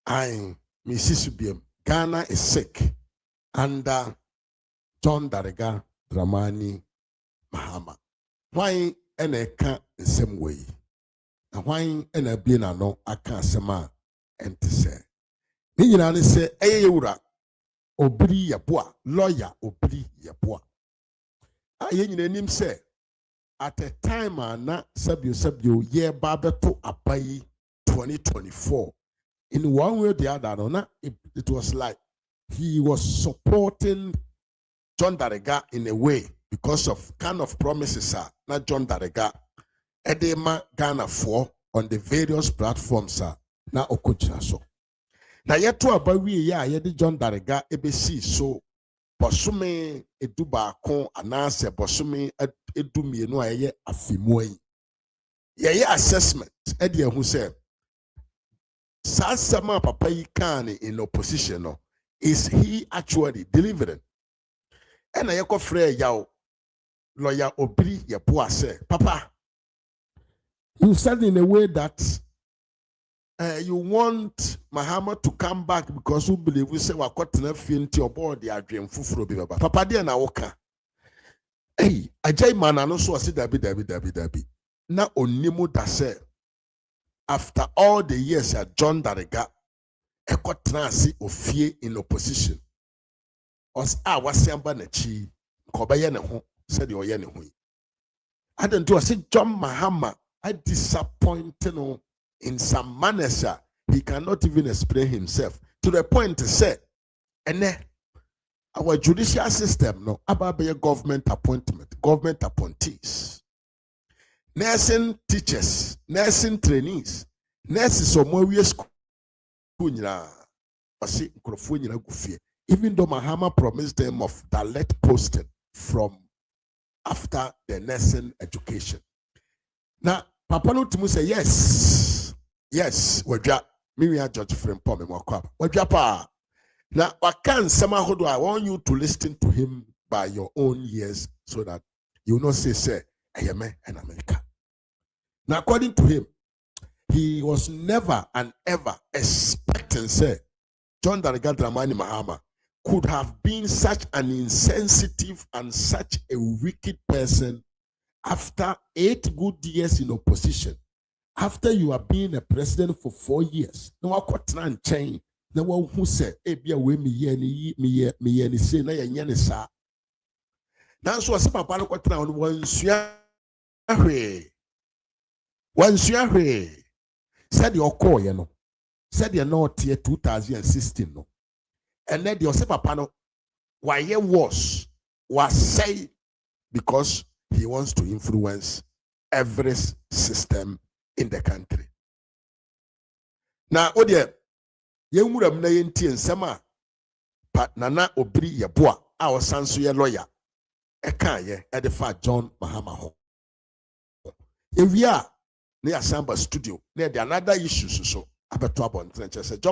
I Mrs. Subium, Ghana is sick under John Darega Dramani Mahama. Why eka the same way? And why ena no aka sema ente se. Ni nyina ne se eyewura Obiri Yeboah, lawyer Obiri Yeboah. Aye nyina nim se at a time na sabio year babeto abai 2024. In one way or the other, no, it was like he was supporting John Darega in a way because of kind of promises, not John Darega. Edema Ghana for on the various platforms, na okochira so. Na yeto abawi ya yedi John Darega ebesi so bosume eduba kon anase bosume edumienu aye afimoi. Ye assessment edi ehu se Sasama Papa Kani in opposition, no, is he actually delivering? And I echo Frey Yao, lawyer Obiri Yeboah say, Papa, you said in a way that you want Mahama to come back because you believe we say we're caught in a field to your body, I dream fufro be Papa dear na woka. Hey, I jay man, I know so I said Dabi. Na onimu da say. After all the years at John Darega, Eko Transi Ofie in opposition. Os wasamba na chi, Kobaya ne ho, said the Oyene hui. I don't do I say John Mahama, I disappointed in some manners, he cannot even explain himself. To the point to say, and our judicial system, no, about be a government appointment, government appointees. Nursing teachers, nursing trainees, nurses or more school. Even though Mahama promised them of direct posting from after the nursing education. Now, Papa no to say yes, wajja me George Frimpong me mwakwa. Wajja pa. Now, wakan sama hodo I want you to listen to him by your own ears so that you will not say Ayame and America. Now, according to him, he was never and ever expecting, say, John Darega Dramani Mahama could have been such an insensitive and such a wicked person after 8 good years in opposition. After you have been a president for 4 years, no one could try and change. No one who said, "Hey, be away me ye say na ye sa." That's what some people could try on once said your call, you know, said you're not here 2016, no, and then the papa no, why he was say because he wants to influence every system in the country. Now, Odia, you would have named T and Sama, but Nana Obiri Yeboah, our son's lawyer, a kanye at the far John Mahama. If we are near Samba studio, near the another issue, so about John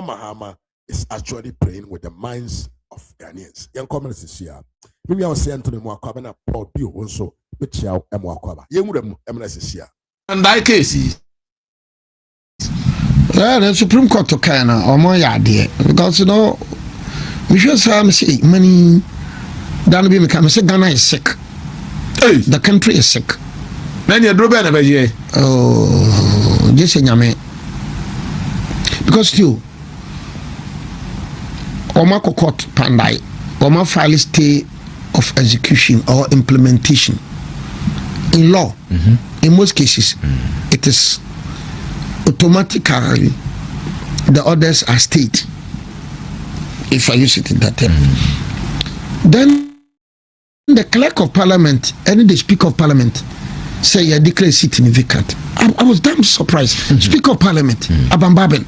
Mahama is actually playing with the minds of Ghanaians. Young comments is here. Maybe I was saying to the Mwakabana, Paul Bio also, which you are Mwakaba. You would have MLS here. And that case, the Supreme Court to Kana or more idea because you know, we should say money. Don't be mechanical. Ghana is sick. Hey, the country is sick. Many are dropping over here. Oh, just in Yame. Because still, Omako court pandai, Oma file stay of execution or implementation. In law, in most cases, it is automatically the orders are state. If I use it in that term, then the clerk of parliament and the speaker of parliament say you declare sitting vacant. I was damn surprised. Speaker of parliament, Abambabin.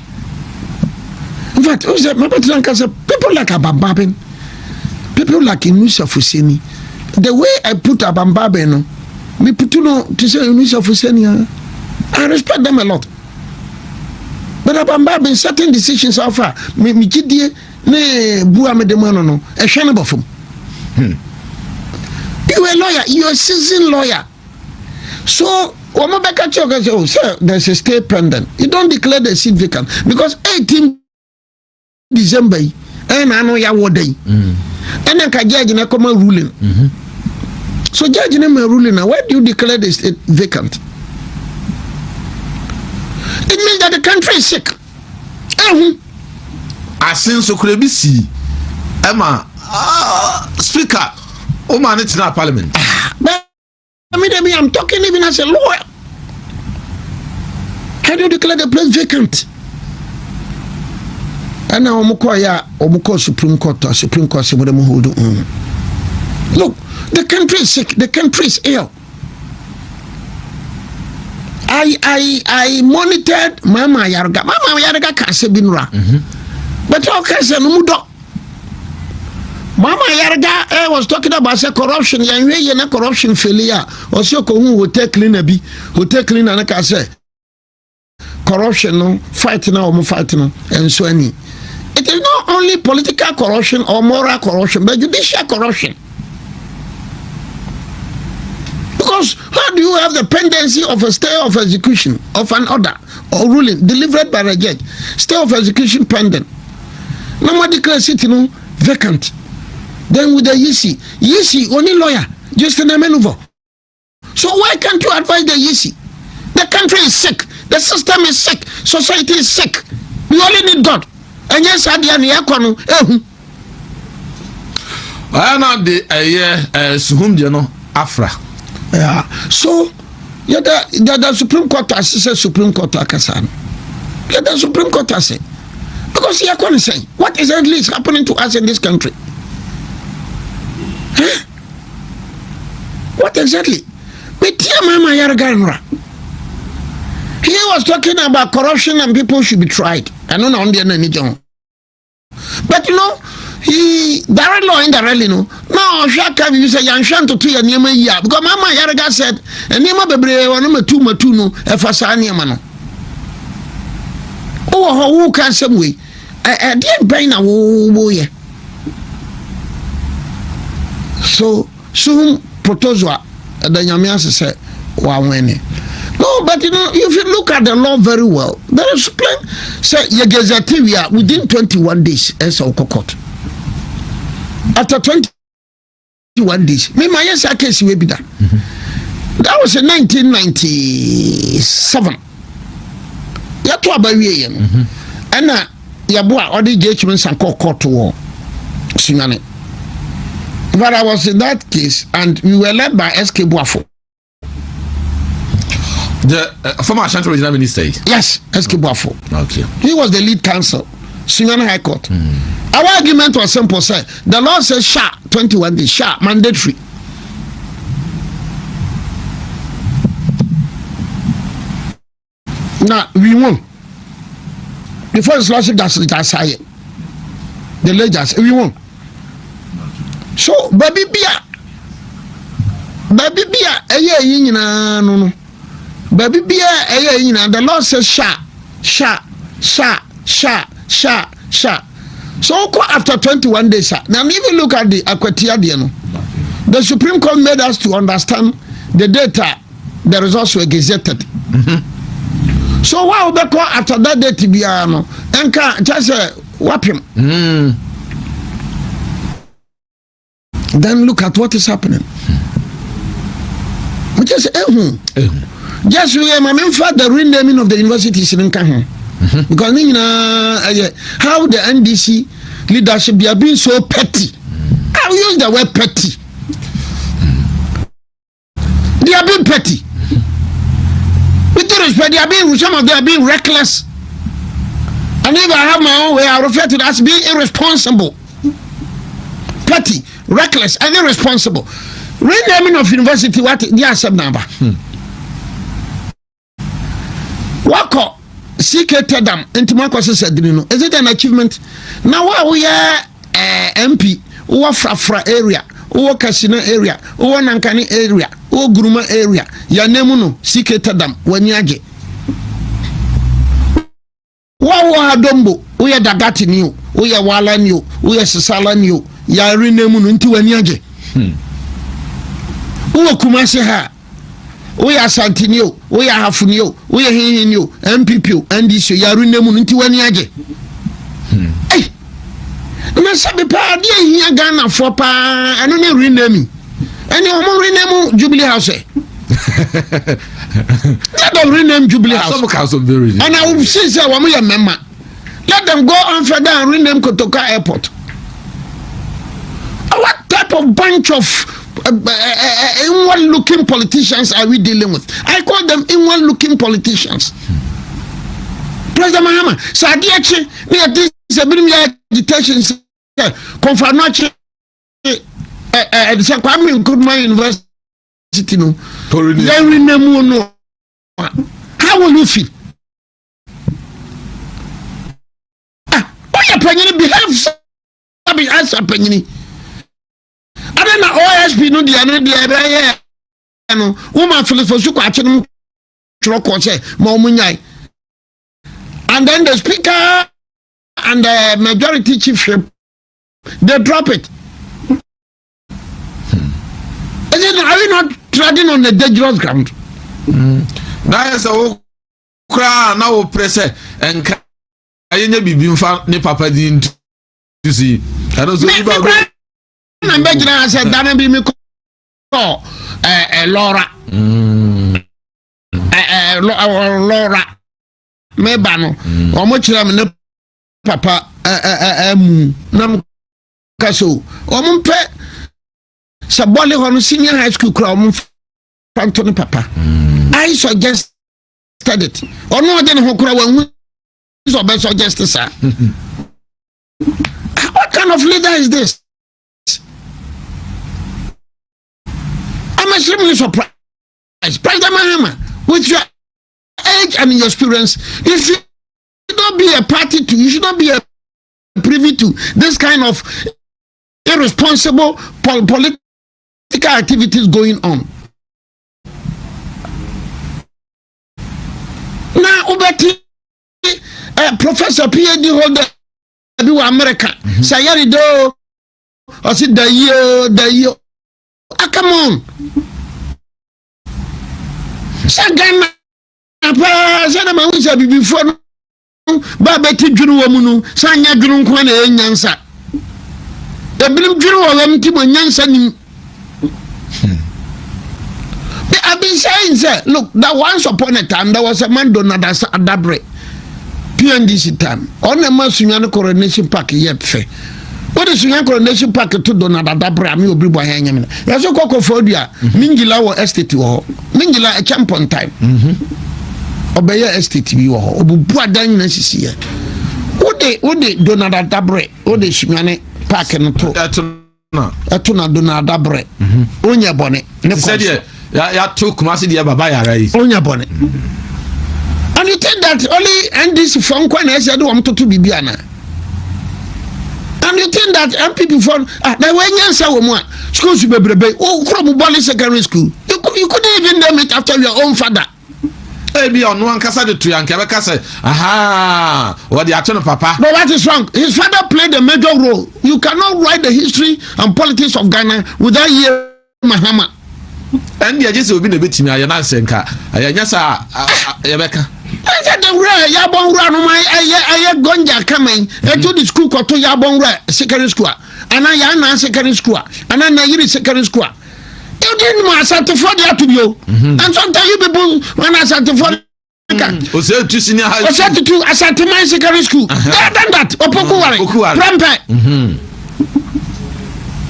In fact, people like Abambabin, people like Inusa Fuseni. The way I put Abambabin, me put to say Inusa Fuseni, I respect them a lot. But Abambabin, certain decisions so far, me jidie ne bua me demano no, a shanable from. You are a lawyer, you are a seasoned lawyer. So, oh, sir, there's a stay pendant. You don't declare the seat vacant because 18 December and I know ya what day. And then ka judge na come ruling. So judge na ruling now. Why do you declare the state vacant? It means that the country is sick. Asin so could be see. Emma, speaker, man, it's not parliament. But I'm talking even as a lawyer. How do you declare the place vacant? And now Omuko Supreme Court or Supreme Court hold on. Look, the country is sick, the country is ill. I monitored Mahama Yarga. Mahama Yarga can't say binra. But how can say no mudo? Mahama Yarga was talking about say corruption. Yana corruption failure. Also, who will take clean a be, who take clean and I can say corruption no fighting now, fighting and so any. It is not only political corruption or moral corruption, but judicial corruption. Because how do you have the pendency of a stay of execution of an order or ruling delivered by a judge? Stay of execution pending. No more declares it vacant. Then with the Yisi only lawyer, just a maneuver. So why can't you advise the Yisi? The country is sick. The system is sick. Society is sick. We only need God. And yes, I know the Suhum Afra. Yeah. So, the Supreme Court has said Supreme Court Akasan. The Supreme Court has said. Because you are going to say, what exactly is happening to us in this country? Huh? What exactly? He was talking about corruption and people should be tried. I don't know. But he directly or indirectly now Shaka you say Yanshan to 2 years because Mama Yaraga said and Nima Bebre or number 2 Matuno Efasania Mano. Oh, who can some way? I didn't buy now. So soon protozoa the Yamias said Wawene. No, but if you look at the law very well, there is plenty. Say Yegezativia within 21 days as a court. After 21 days, me my yes I case will be that. That was in 1997. Yatu abawie and Yeboah or the judgments and court to war. Singane. But I was in that case and we were led by SK Buafo. The former Ashanti Regional Minister? Yes, SK Buafo. Okay. He was the lead counsel, Singane High Court. Our argument was simple, say the law says 21 days, mandatory. Now we won. The first lawsuit that's the leaders, we won. So baby Bia, no. Baby Bia, the law says So after 21 days, now even look at the Akwatia Diano. The Supreme Court made us to understand the data, the results were gazetted. So why would they after that date to be and just whap him? Then look at what is happening. Just just remember the renaming of the universities in Kahan. Because how the NDC leadership they are being so petty. I'll use the word petty. They are being petty. With due respect, some of them are being reckless. And if I have my own way, I refer to that as being irresponsible. Petty, reckless, and irresponsible. Renaming of university, what they are sub number. Wako CK Tedam into Marcos said, is it an achievement? Now we are MP, or Frafra area, or Casino area, or Nankani area, or Gruma area, Yanemuno, CK Tedam, Wanyaje. Wawa Dombo, we are Dagati new, we are Wala new, we are Sasala new, Yarenemun into Wanyaje. Uwa Kumasi ha. We are Santinio, we are Hafunio, we are Hinio, MPP, and this Yarunemu into Wanyaje. Hey, na sabi pa de hia Ghana for pa eno ne rename ene omo rename Jubilee House let them rename Jubilee House and I will see say womo ya memma let them go on further and rename Kotoka Airport. What type of bunch of inward-looking politicians are we dealing with? I call them inward-looking politicians. President Mahama, Sadiachi, near this agitation, Confanoche, the Kwame Nkrumah University, no, how will you feel? Why are you behave? Be answer penny. I don't know OSP no the no woman feel for su kwache no troko say mo munyai. And then the speaker and the majority chiefship they drop it. Are we not treading on the dangerous ground? Now is a cry now press and I bibi mfa ne papa din to see. I don't say about na mbegina say dana bi me ko Laura Laura me ba no o mo kira me ne papa mu na kaso o mo pe sa bole ho no senior high school kra o mo fanto ne papa I suggested it ono de ne ho kra wa hu so be suggest sir. What kind of leader is this? I'm extremely surprised. President Mahama, with your age and your experience, you should not be a party to, you should not be a privy to this kind of irresponsible political activities going on. Now, Obati, Professor PhD holder, do America, Sayari do, or sit the year. Ah, come on. Sagana, Sana Mawisa before Babeti Juru Wamunu, Sanya Juru Kwane Yansa. The Bill Juru of Timo Yansa. I've been saying, sir, look, that once upon a time there was a man Donald Adabre, PNDC time, on a Masunyana Coronation Park yet fe. What is your Coronation Park to Donald Adabre? Me Obiri Yeboah. There's a Cocophobia, Mingila or Estate or Mingila a champion time. Obey Estate you or Obua Dan Nessia. What they Donald Adabre, what they Shimane Park and Atuna Donald Adabre, Onya Bonnet, ya took Kumasi Baba right. Onya Bonnet. And you think that only NDC from Kwana said want to be Biana. And you think that MPP from the way Yansa woman schools be brebe oh from Bali secondary school. You couldn't even name it after your own father. Be on one casa de Trianca Casa. Aha, what the action of Papa. But what is wrong? His father played a major role. You cannot write the history and politics of Ghana without hearing Mahama. And the just will be the bit in Ayanansenka. Ayanyasa Yabeka. I said the rare Yabon run I gonja coming to the school to Yabon secondary school. And I am secondary school. And I am secondary school. You didn't want to for the to you. And sometimes you people when I said to for was it to senior high school? I said to my secondary school. They done that. Opokuwari. Rampe.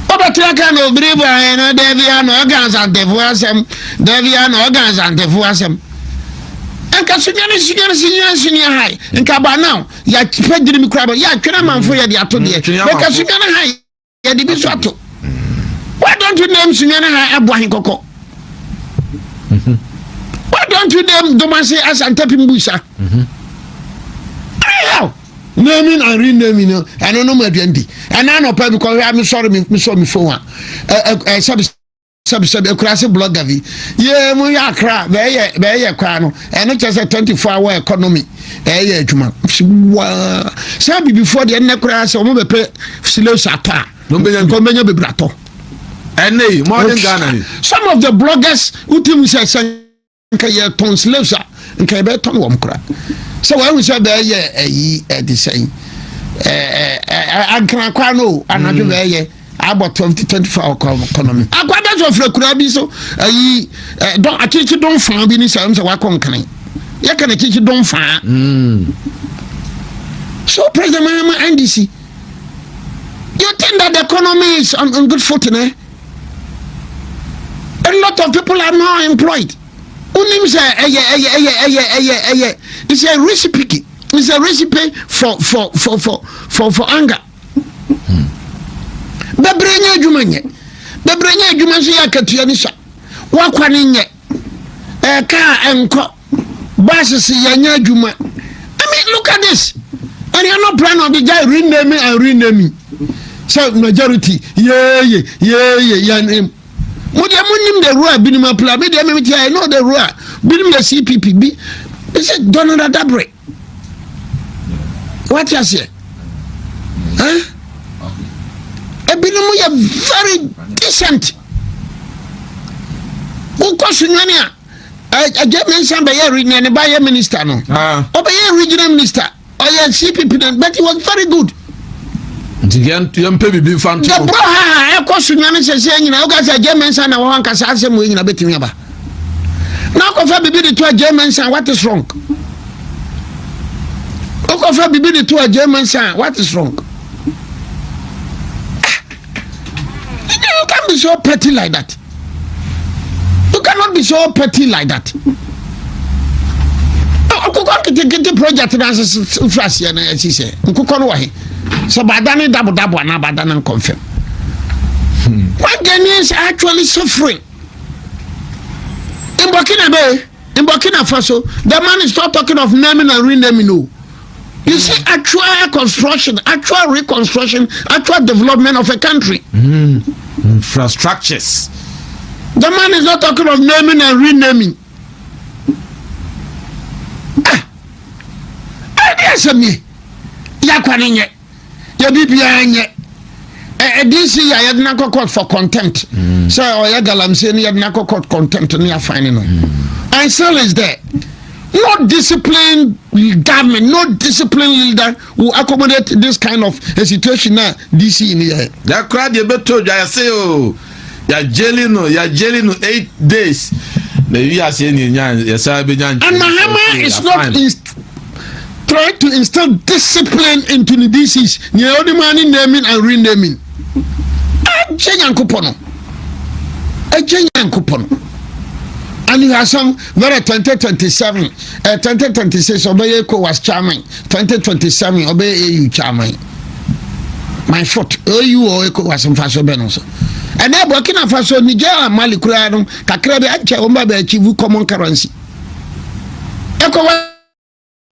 Obatraka no bribe and Deviano organs and devoasem. Deviano organs and devoasem. And senior high. And Kaba now, ya pedri mi crab, ya man for ya to the because senior high, ya di biswato. Why don't you name senior high Abuahin Koko? Why don't you name Domase as Antepim Busa? Naming and renaming, I don't know my Dendi. And I know because I'm sorry, me saw me for one. Sub classic blogger. Yeah, we are crap, very crano, and not just a 24-hour economy. Eh, Juma. Sabi before the end of class, or maybe pay Silo Sata, no Benjamin Bibrato. And nay, more than Ghana. Some of the bloggers who tell me say tons losa and Kabeton Womcra. So I was say the same. ankra kwa no anadwo be about 2024 economy akwada so frekura bi so don akichi don fan bi ni say wa konkan ya kana kichi don fan so President Mahama NDC, you think that the economy is on good footing, eh? A lot of people are now employed. It's a recipe. It's a recipe for anger. Bebrenya juma so yakatuya ni sha. Wakwane nye. Ka enko. Basis yanya juma. I mean, look at this. And you're not planning on the guy renaming. So majority, yeah. Mudim the rua binima plan. I know the rua. Binim the CPP. This is Donald Adabre. What you say? Huh? A binimu ya very decent. Ukosunyania. I get mentioned by a minister no. Or by a regional minister. Oh yeah, CPP, but he was very good. The bro, I question you saying, you know, guys, a German son, I want to say, I'm going to bet me about. Now, coffee be to a German son, what is wrong? Coffee be to a German son, what is wrong? You can't be so petty like that. You cannot be so petty like that. Get project that's fast here, as he said. So badani double and badana confirm. Why Ghanaians are actually suffering? In Burkina Faso, the man is not talking of naming and renaming. No. You see, actual construction, actual reconstruction, actual development of a country. Infrastructures. The man is not talking of naming and renaming. Yes, me. Yakwaninye. Ya bibia nye. DC ya yadna court for contempt. So ya galamse ni yadna court contempt ni afine no. And still is there. No disciplined government, no disciplined leader will accommodate this kind of a situation now DC in here. That crowd you better I say oh. Ya jailing 8 days. The are saying and Mahama is not trying to instill discipline into the DCs. You know the money naming and renaming. And you have some very 2027, 2026 obey was charming, 2027 obey you charming. My foot, you or Eco was some Faso Benoso. And then Burkina Faso, Nigeria, Mali, Kuranum, Kakrabe, Achomba, achieve common currency. Eco was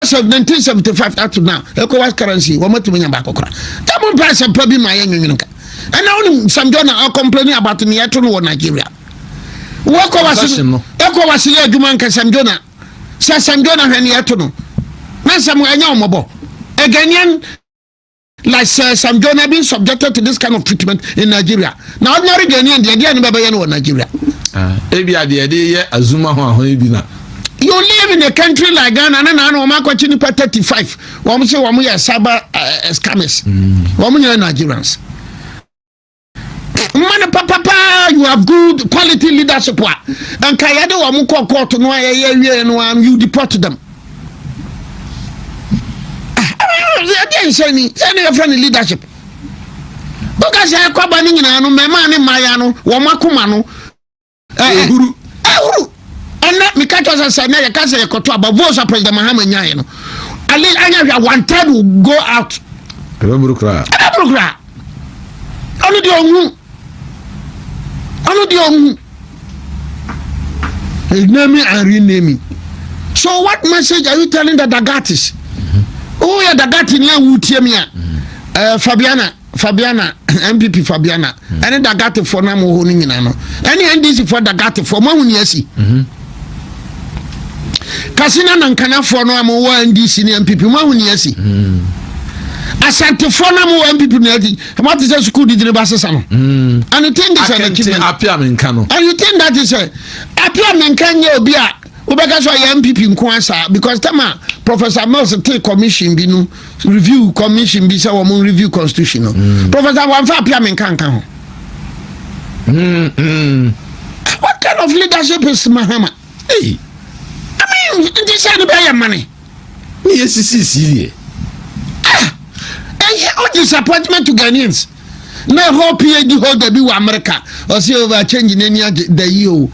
1975 up to now. Eco was currency, one more to me back. Double price and probably my young. And now some Jonah are complaining about the Niatron or Nigeria. Eco was here, Dumanka Sanjona. Says Sanjona and Niatono. Now some Mabo. A Ghanaian. Like some John have been subjected to this kind of treatment in Nigeria. Now, ordinary Ghanaian, the idea in Nigeria. You live in a country like Ghana, and I know Marco Chinipa 35. One say, one year Saba scammers. 1 year Nigerians. Man, papa, you have good quality leadership. And Kayado Wamuko court no you deport them. Any friendly leadership. Because I come banning in Anu, Memani Mayano, Wamakumano, Uru. And let me catch us as I never can say a cotua, but voice of President Mahama Nyano. At least I have 1/3 will go out. Only the young. Naming and renaming. So, what message are you telling the Dagatis? Oh, yeah, the Gatti near Wutimia, Fabiana, MPP Fabiana, and the Gatti for Namo Honinano, any NDC for the Gatti for Mamuniasi. Casina and Cana for Namo NDC MPP Mamuniasi. Asante for Namo MPP, what is a school did the Bassano? And you think that's an achievement. And you think that is a Apiam and Kanya Bia. Because I MPP in Kwansa because Tama Professor Mills take commission bi no review commission bi say wo review constitution no Professor Wanfa Pia men kan ho what kind of leadership is Mahama? Hey, I mean, this is the money. Yes, see. What disappointment to Ghanaians? Now, hope PhD holder be America or see over changing any the EU.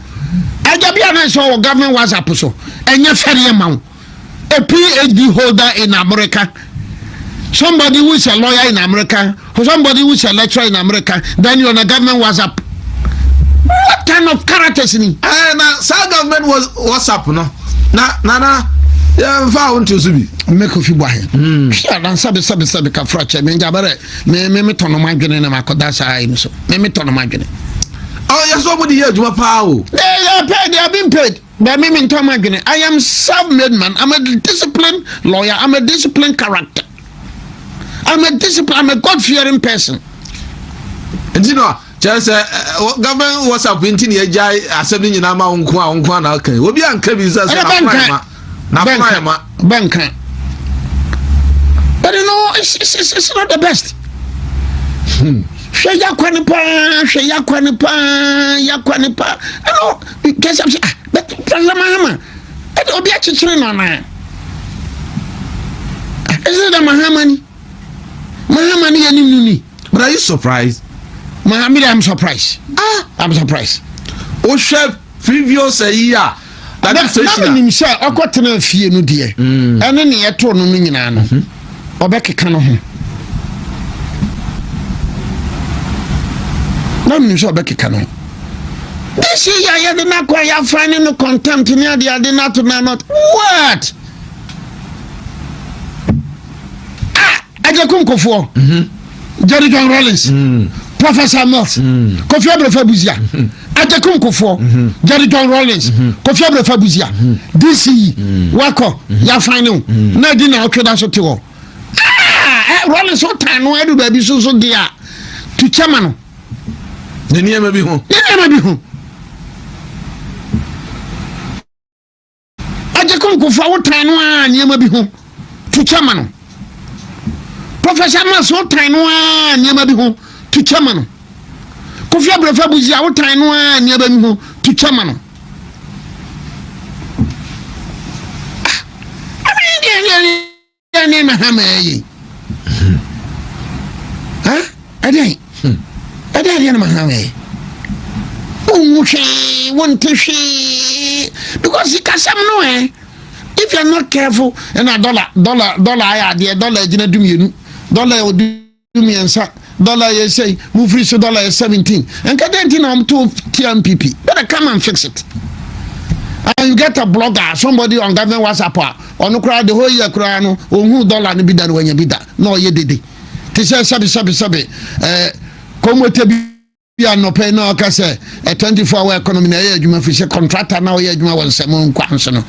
I just be honest, our government was up so, and you're fairly amount. A PhD holder in America, somebody who is a lawyer in America, or somebody who is a lecturer in America, then you're on the government was up. What kind of characters in it? Now, some government was up, no? Na. Yeah, found to be. Make a few boy. Yeah, and sabi ka fracture. Me jabare. Me tono magene na makodasa ayi so. Me tono magene. Oh, yes, somebody here to my power. They are paid. They have been paid. But me tono magene. I am self-made man. I'm a disciplined lawyer. I'm a disciplined character. I'm a God-fearing person. And you know, just government was up in Tinia Jai, assembling in Ama Unkwa na okay. Will be uncabiza. Banker. But you know, it's not the best. Yakwanipa. You know, guess I'm saying, but Mahama, it'll be a children on that. Is it a Mahama? But are you surprised? Mahama, I'm surprised. I'm surprised. Oh, chef, previous a year. That's him say okotena fie no de ene ne yeto no nyina no obekeka no ho na me so obekeka no this year de na kwa ya finding no contempt ni ade na to na not what ajekum kofo Jerry John Rollins Professor Mills Kofi Abrefa Buzia Atekum Kofo Jerry John Rollins Kofi Abrefa Buzia DC Wako ya final na di na otweda so te ho Rollins so tan no edu ba bi so dia to chairman no ne niam bi ho Atekum Kofo wo tan no a niam bi ho to chairman no Professor Mills so tan no a niam bi ho to chairman Kofi Abrefa Buzia wo tan no a nia ba mi ho to chairman ne Mahama yi adai ne Mahama yi won't because he can some no if you're not careful and a dollar idea dollar jina dumienu dollar do me and dollar you say move free so dollar is 17 and kadenti na to TMPP better come and fix it and you get a blogger somebody on government WhatsApp on no crowd the whole year crowd no who dollar no be that when you be that no ye dede te say sabi come to be no pay no ka say a 24-hour economy na ye adwuma fi say contractor na ye adwuma won sem nkwanso no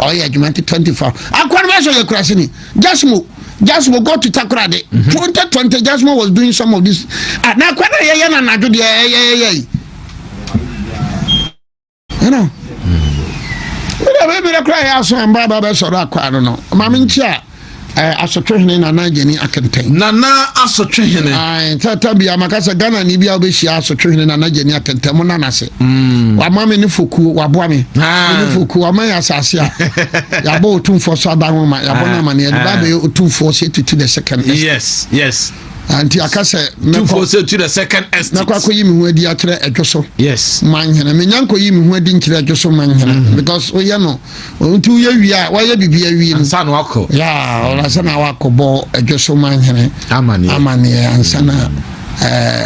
o ye adwuma 24 akwan so ye krase ni Jasmo go to Takrade. 2020 Jasmo was doing some of this. Now kwena ye na nadu de you know. We cry aso and baba so ra kwa no. Mama ntia asotwehene na najeni akenten. Nana asotwehene. Tata bia makasa Ghana ni bia obehia asotwehene na najeni akenten mo na nase. Wa mama ni foku wa boa me. Ni foku wa man asase a. Ya bo otumfo so aba ho ma ya bo na ma ne ba be otumfo so to the second estate. Yes. Anti akase otumfo so to the second estate. Na kwa koyi mi hu adi akere edwoso. Yes. Man hena me nyanko yi mi hu adi nkire edwoso man hena because oye no ontu ye wi a wa ye bibia wi no. Ansa no akọ. Ya, ansa na akọ bo edwoso man hena. Amane ansa na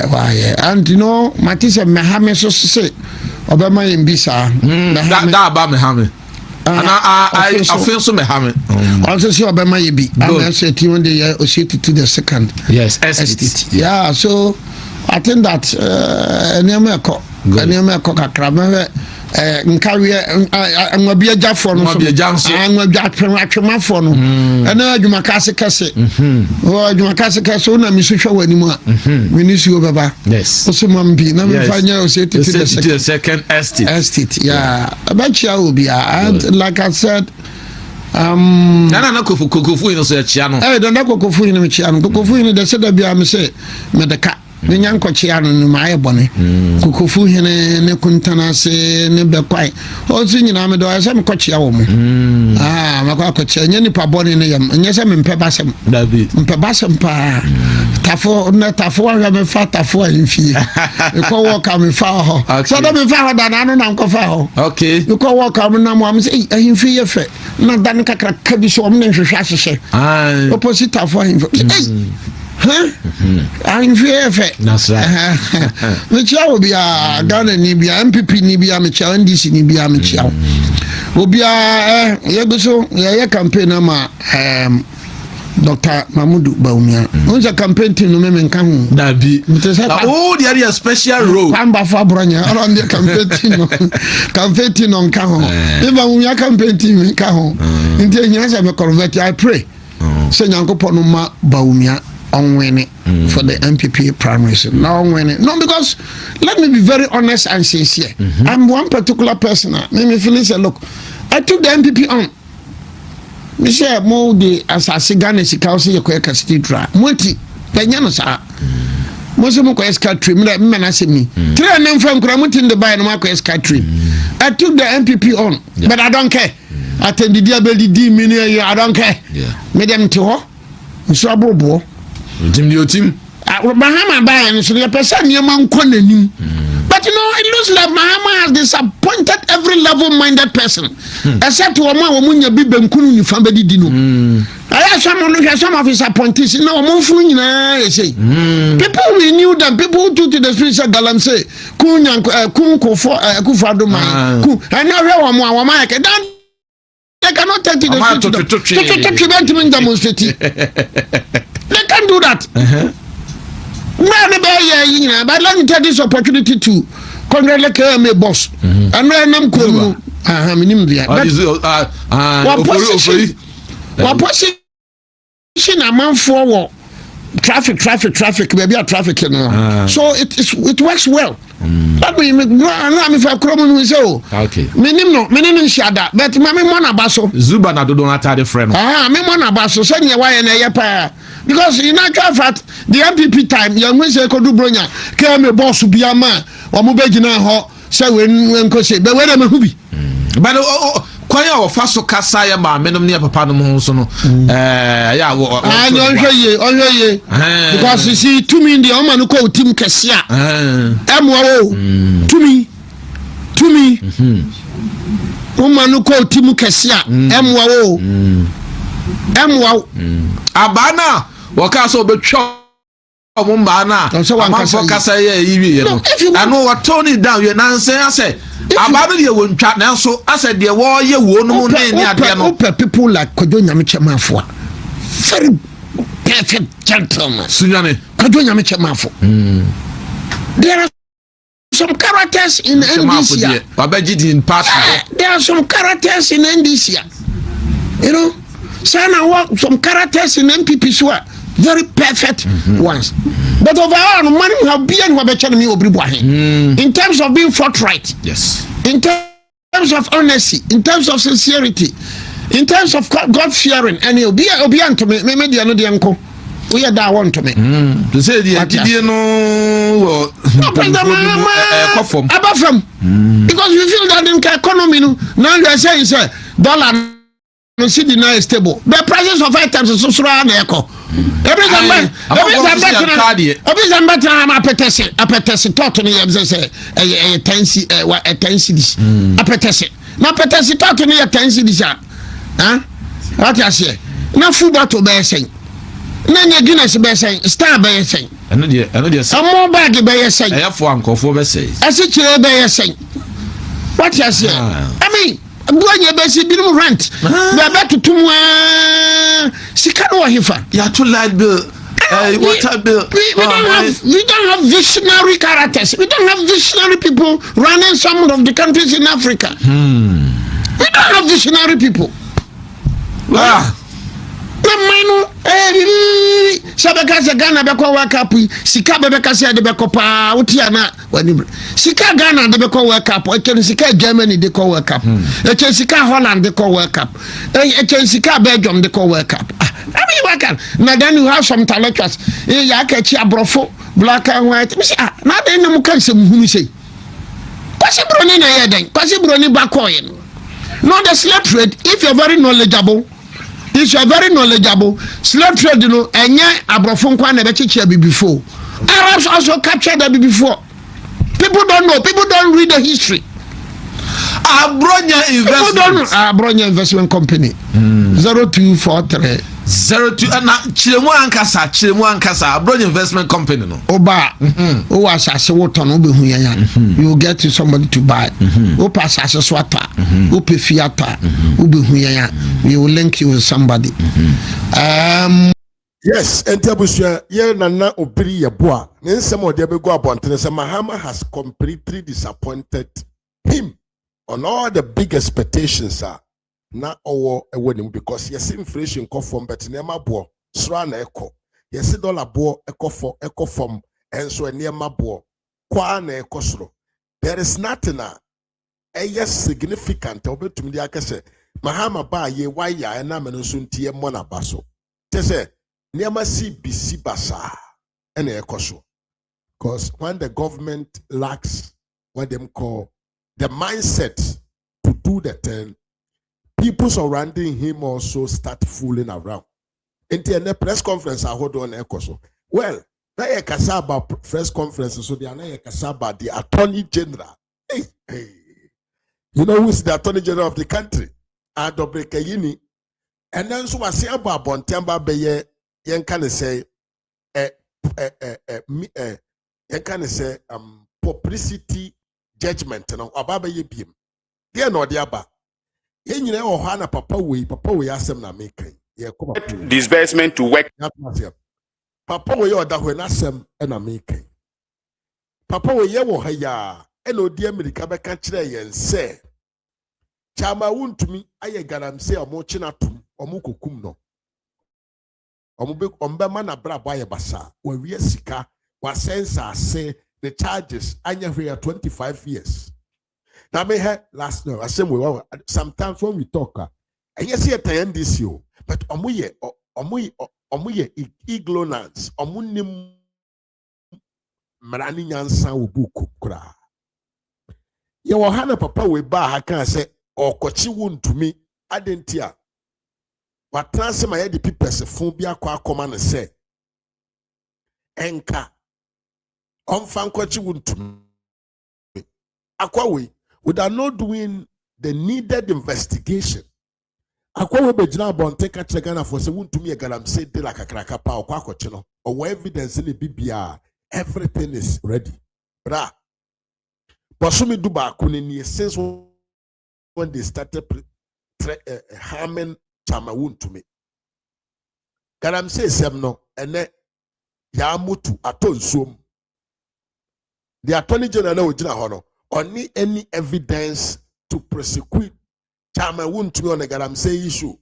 why and you know Matisse Mahama so say obama yembisa da aba Mahama and I feel so Mahama also say obama yebi and say ti one day associated to the second estate yeah so I think that enema ko kakra me nkawe anwabia jafo no so anwabia atwema fo no ana adwuma kase adwuma kase na misuhwa wani mu a minisi obaba yes so mambi na me fanya o say to the second estate yeah about ya obi and like I said na kokofu ino so chia no don da kokofu ino me chia no kokofu ino de se da bia me se me de ka me nyan ko chia no ma aye bone kokofu hene ne kuntana se ne be kwai o su nyina me do se me ko chia wo mo ma ko chia nya ni pa bone ne yam nya se me mpe basem da bi mpe basem pa tafo wa me fa tafo anfie ko wo ka me fa ho so da me fa ho da na no na ko fa ho okay ko wo ka me na mo am se anfie ye fe na dan kakra ka bi so om ne hwehwe ahyehyɛ opposite tafo anfie anfie ye fe that's right me chia obia Ghana ni bia MPP ni bia me chia NDC ni bia me chia obia ye go so ye campaign ma Dr. Mamudu Baumia. Who's a campaign team no me nka ho. Dabi. Oh, there is a special role. Pamba fa bronya around the campaign team. Campaign team no nka ho. If Baumia campaign team nka ho. Nti nya say me convert I pray. Say Nyankopon no ma Baumia on winning for the MPP primaries. No winning. No, because let me be very honest and sincere. I'm one particular person. Me feel say look, I took the MPP on. Me say mo de asase Ghana sika so ye koyeka cathedral moti panya no sa mo se mo koyeka cathedral me na se mi tire na mfa nkura mutin de buy no ma koyeka cathedral I took the MPP on but I don't care attend the abeli me I don't care me dem to ho so abobo tim di otim Mahama buy no so the person niam nko nanim. But you know, it looks like Mahama has disappointed every level-minded person. Except Wama Wamunya Bibem Kunu ni family dino. I have some of his appointees. No, people we knew them. People who took to the streets of Galam say, Kufado man. And now Wama they cannot take to the streets They can't do that. But let me take this opportunity to congratulate my boss. And I'm cool. Position a man for traffic, maybe a traffic. So it works well. But me, I'm if I come and say, okay. Meaning shada, but mammy mona basso. Zuba na do not have a friend. Me mona basso, send you why and a because in actual fact, the MPP time, young men say, Kodu Bronya, came a boss to be a man, or Mubejina ho, say when Kose, but where am I who be? But Koya or Faso Kasaya, my men near Papa Monsono. Yeah, I know because you see, to me, the Oman who call Tim Cassia, to me, woman who call Tim Cassia, Abana, Wakaso Becho. I know what Tony down your Nancy. I said, Ababa, you won't chat now. So I said, the war you won't know people like Kodonya Michemafo. Very perfect gentleman. Sunyane, Kodonya Michemafo. There are some characters in NDC. Babaji in past. There are some characters in NDC. You know, some characters in MPP swat. Very perfect ones. But overall, money have been in terms of being forthright. Yes. In terms of honesty, in terms of sincerity, in terms of God fearing, and you'll be to me, maybe the other uncle. We are that one to me. To say the idea no above from because you feel that in economy now they say it's a dollar. See the nice stable. The prices of items is so around echo. Every time I'm appetite totally say a 10 cities. Appetite. Now appetite totally a 10 cities. Huh? What I say? Now football to be saying. Nanya Guinness be saying, Star be saying. I know a more bag be saying. I have one call for be saying. I see you be saying. What I say? I mean, Buanya besi binom rent. We back to tumwa sikano hifa. Ya too light bill. Water bill. We don't have visionary characters. We don't have visionary people running some of the countries in Africa. We don't have visionary people. na mano sabeka se Ghana beko World Cup sika bebeka se de beko pa wotia na wani sika Ghana de beko World Cup e sika Germany de ko World Cup e sika Holland de ko World Cup e sika Belgium de ko World Cup I mean World Cup na then you have some talented ya ka chi abrofo black and white na then na mu kan se muhunu sei kwase broni na ye den kwase broni bakoye no the slave trade if you're very knowledgeable. If you are very knowledgeable, slave trade, you know, enye abrofo nkwa na bechiche before. Arabs also captured that before. People don't know. People don't read the history. Abronya investment company. 0243 02 na chiremu ankasa Abronya investment company no. Oba. O asase woton obehu yan. You get to somebody to buy. O pass asase swata. O pe fiata. Obehu yan. We will link you with somebody. Yes, Entiabusha, ye nana Obiri Yeboah. Nensem ode be go abonten say Mahama has completely disappointed him on all the big expectations na owo ewonim because yes inflation come from but nema bo sra na eko. Yes dollar bo eko from enso nema bo kwa na eko sro. There is nothing yes significant obetumi dia kese Mahama ba ye waya na me nso ntie mo na baso. Tese Niama si bisi basa ene ekoso. Because when the government lacks what them call the mindset to do the thing, people surrounding him also start fooling around. In the press conference I hold on ekoso. Well, na ye kasa about press conference so they are na ye kasa about the Attorney General. Hey. You know who is the Attorney General of the country? Adobrekayini. And then so I say about Bontemba Beye. Yen can say publicity judgment no ababa ye biem de no de aba yen nyina o ha na papa we asem na make ye ko disbursement to work papa we oda hwe na asem na make papa we ye wo ha ya e na odi America be ka kire yen se chama wuntumi aye garam se omo chinatum omo kokum no ombe mana bra boy basa we sika wa sensa say the charges anya here 25 years now me last no same way sometimes when we talk and yes here time this you but omuye ignorance omunim marani nyansa obuku kura ye wo hana papa we ba ha kan say okochi wuntumi adentia watranse ma ye de pipese fun bi akwa akoma ne se enka onfa nkwachi wuntum akwa we without not doing the needed investigation akwa we be jina bonte ka kire Ghana for se wuntum ye garam se de la kakraka pa akwa akwachi no or evidence ni bibia everything is ready bra bosumi duba kunini since when they started harming Chama wuntumi garam say sem no ene ya mutu atonsuom the Attorney General na ogina ho no oni any evidence to prosecute Chama wuntumi on the garam say issue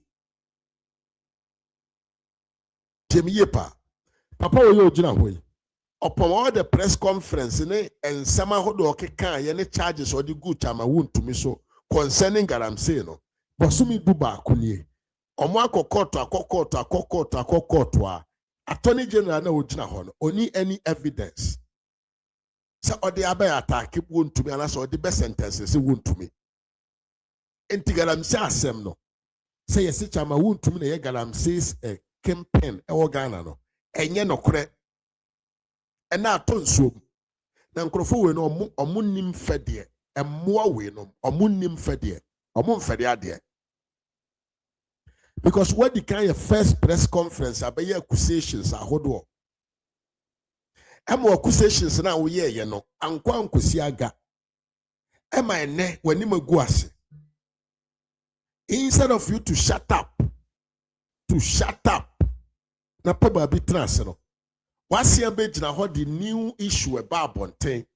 Jemiyepa papa wo ye ogina ho yi upon all the press conference ne ensama ho do okeka ye ne charges or the good Chama wuntumi so concerning garam say no bosumi duba akunie omo akokoto Attorney General na ogina ho no oni any evidence say odi abay attack wontumi ana so odi be sentences say wontumi enti galam say asem no say yes Chama wontumi na ye galam says campaign e wo Ghana no enye nokore ena atonsuom na nkrofo we no omo nim fede emmoa we no omo nim fede omo mfede ade. Because when the kind of first press conference about accusations are hold accusations now we hear no ankwa nkusiaga ema ene when him go ase instead of you to shut up na paba bi trans no wasi abegina ho the new issue about bonten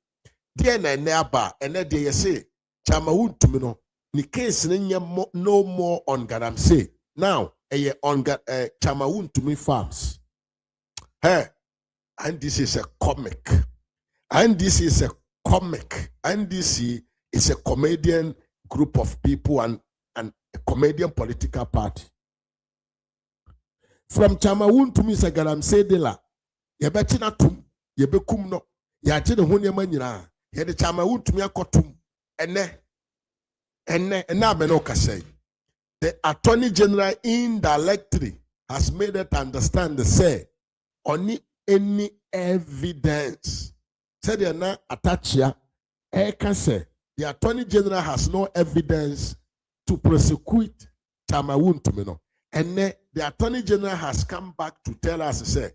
there na ene aba ene de yese Chama wuntumi no ni case no more on garam say now on Chamawun to me farms. Hey, and this is a comic. And this is a comic. And this is a comedian group of people and a comedian political party. From Chamawun to me Galamsey de la. Yebetina tum, yebekum no, yache de honye manyina, yede Chamawun to me akotum, ene abeno kasei. The Attorney General indirectly has made it understand the say, only any evidence. Said they are not attached here. Can say the Attorney General has no evidence to prosecute Chamawun to me no. And then the Attorney General has come back to tell us, say,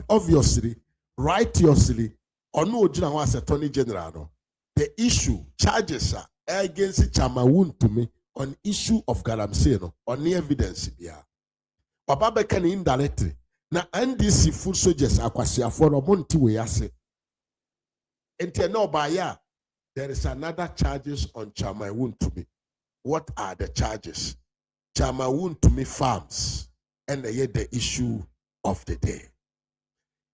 obviously, righteously, or no general was Attorney General. No. The issue, charges are against Chamawun to me on issue of Galamsey, no, on the evidence. Yeah. Baba can indirectly. Now, NDC food soldiers are for a monty we are say. And no by ya, there is another charges on Chamawun to me. What are the charges? Chamawun to me farms, and the issue of the day.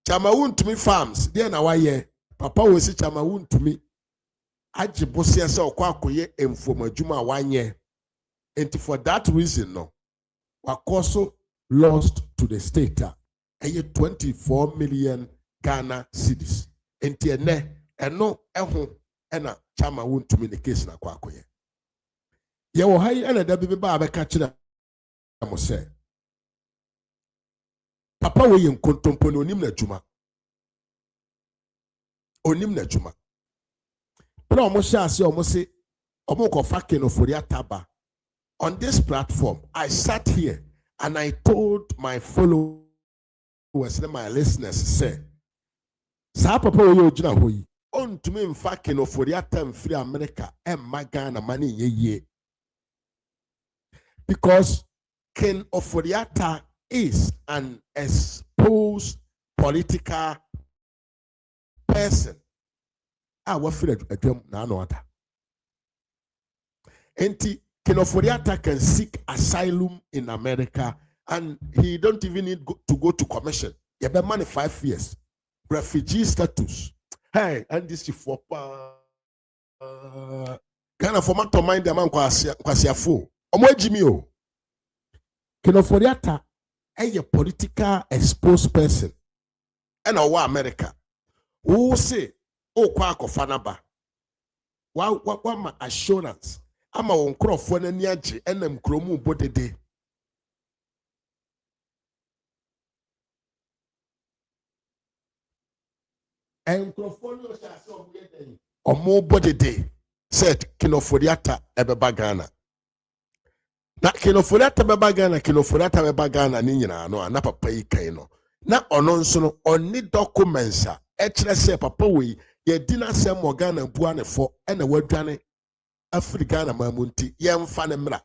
Chamawun to me farms, then our year, Papa will say Chamawun to me. Aji bosia sa okwakoye emfomajuma 1 year. And for that reason, no, Wakoso lost to the state. 24 million Ghana cedis. And tiene, and no, ena Chamawun to me the case na kwakoye. Yewo hai ena da bibi ba abeka mo say. Papa we yin kontompo onim na juma. Onim na juma. Pero omo sha ase omo se omo ko fakeno foria taba. On this platform, I sat here and I told my followers, my listeners, say, Sa papa we ojina hoyi. On to me fakeno foria tam free America and magana money ye. Because Ken Oforiata is an exposed political person. I was afraid of them now. Enti Ken Oforiata can seek asylum in America and he don't even need to go to commission. He have money 5 years. Refugee status. Hey, and this is for Ghana for man to mind the man kwasiafo. Omo Jimmy o. Ken Oforiata a political exposed person. And our America. Who say, oh, kwako fanaba. What my assurance? I'm a one crop for an yaji and them chromu bodede. And Crofonio or more bodede said Ken Oforiata ebeba Ghana. Na Ken Oforiata beba Ghana, Ken Oforiata beba Ghana ninyina no anapa pay kaino. Na ononso no oni documents a echere se papa we ye dina se mo Ghana buane fo ena wadwane Africa na mamunti yemfa ne mra.